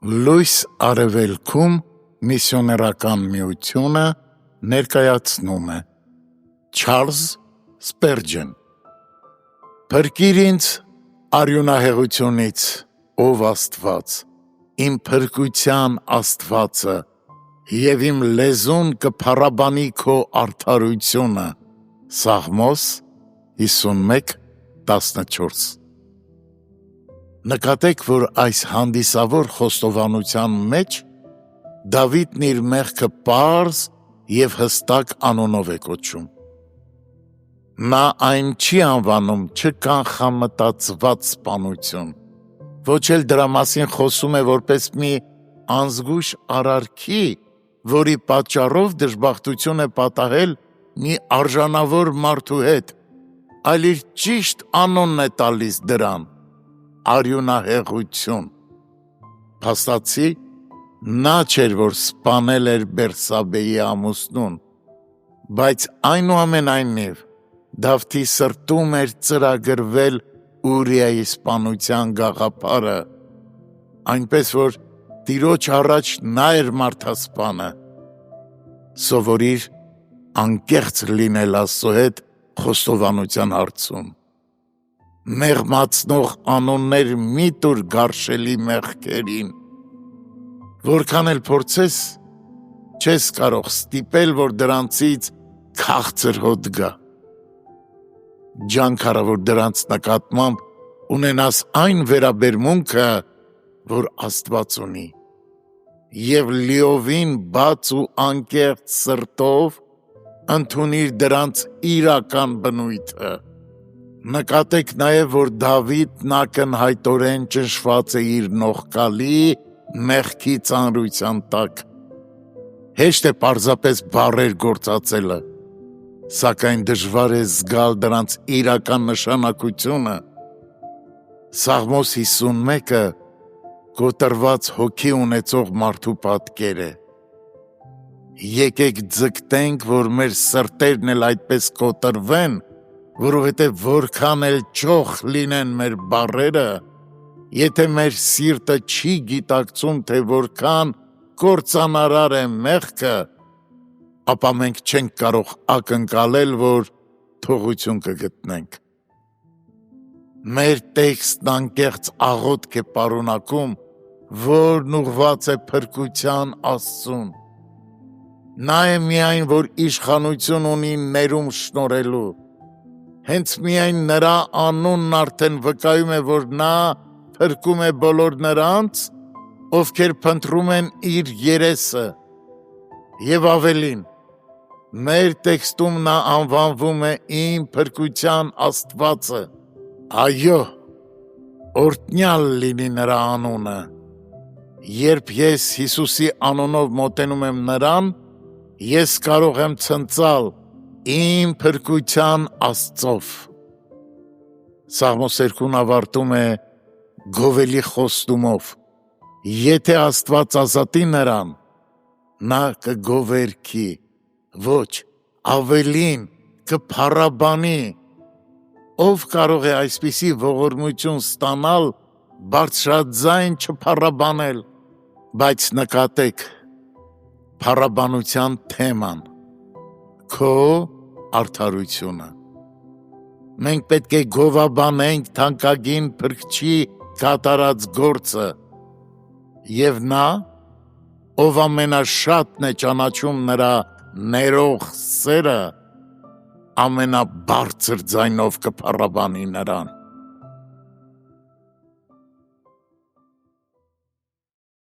Լույս արևելքում միսիոներական միությունը ներկայացնում է Չարլզ Սպերջեն Փրկիր ինձ արյունահեղությունից, ով Աստված, իմ փրկության Աստվածը, և իմ լեզուն կփառաբանի քո արդարությունը, Սաղմոս 51:14 Նկատեք, որ այս հանդիսավոր խոստովանության մեջ Դավիթն իր մեղքը պարզ և հստակ անունով է կոչում։ Նա այն չի անվանում չկանխամտածված սպանություն, ոչ էլ դրա մասին խոսում է որպես մի անզգույշ արարքի, որի պատճառով դժբախտություն է պատահել մի արժանավոր մարդու հետ, այլ իր ճիշտ անունն է տալիս դրան՝ արյունահեղություն։ Փաստացի, նա չէր, որ սպանել էր Բերսաբեի ամուսնուն, բայց այնուամենայնիվ Դավթի սրտում էր ծրագրվել Ուրիայի սպանության գաղափարը, այնպես որ Տիրոջ առաջ նա էր մարդասպանը։ Սովորիր անկեղծ լինել Աստծո հետ խոստովանության հարցում։ Մեղմացնող անուններ մի տուր գարշելի մեղքերին։ Որքան էլ փորձես, չես կարող ստիպել, որ դրանցից քաղցր հոտ գա։ Ջանք արա, որ դրանց նկատմամբ ունենաս այն վերաբերմունքը, որ Աստված ունի, և լիովին բաց ու անկեղծ սրտով ընդունիր դրանց իրական բնույթը։ Նկատեք նաև, որ Դավիթն ակնհայտորեն ճնշված է իր նողկալի մեղքի ծանրության տակ։ Հեշտ է պարզապես բառեր գործածելը, սակայն դժվար է զգալ դրանց իրական նշանակությունը։ Սաղմոս 51-ը կոտրված հոգի ունեցող մարդու պատկեր է։ Եկեք ձգտենք, որ մեր սրտերն էլ այդպես կոտրվեն, որովհետև որքան էլ ճոխ լինեն մեր բառերը, եթե մեր սիրտը չի գիտակցում, թե որքան կործանարար է մեղքը, ապա մենք չենք կարող ակնկալել, որ թողություն կգտնենք։ Մեր տեքստն անկեղծ աղոթք է պարունակում, որն ուղղված է փրկության Աստծուն։ Նա է միայն, որ իշխանություն ունի ներում շնորհելու։ Հենց միայն նրա անունն արդեն վկայում է, որ նա փրկում է բոլոր նրանց, ովքեր փնտրում են իր երեսը։ Եվ ավելին, մեր տեքստում նա անվանվում է իմ փրկության Աստվածը։ Այո, օրհնյալ լինի նրա անունը։ Երբ ես Հիսուսի անունով մոտենում եմ նրան, ես կարող եմ ցնծալ իմ փրկության Աստծով։ Սաղմոս 2-ն ավարտում է գովելի խոստումով. եթե Աստված ազատի նրան, նա կգովերքի, ոչ, ավելին, կփառաբանի։ Ով կարող է այսպիսի ողորմություն ստանալ, բարձրաձայն չփառաբանել։ Բայց նկատեք փառաբանության թեման՝ քո արդարությունը։ Մենք պետք է գովաբանենք թանկագին Փրկչի կատարած գործը, և նա, ով ամենաշատն է ճանաչում նրա ներող սերը, ամենաբարձր ձայնով կփառաբանի նրան։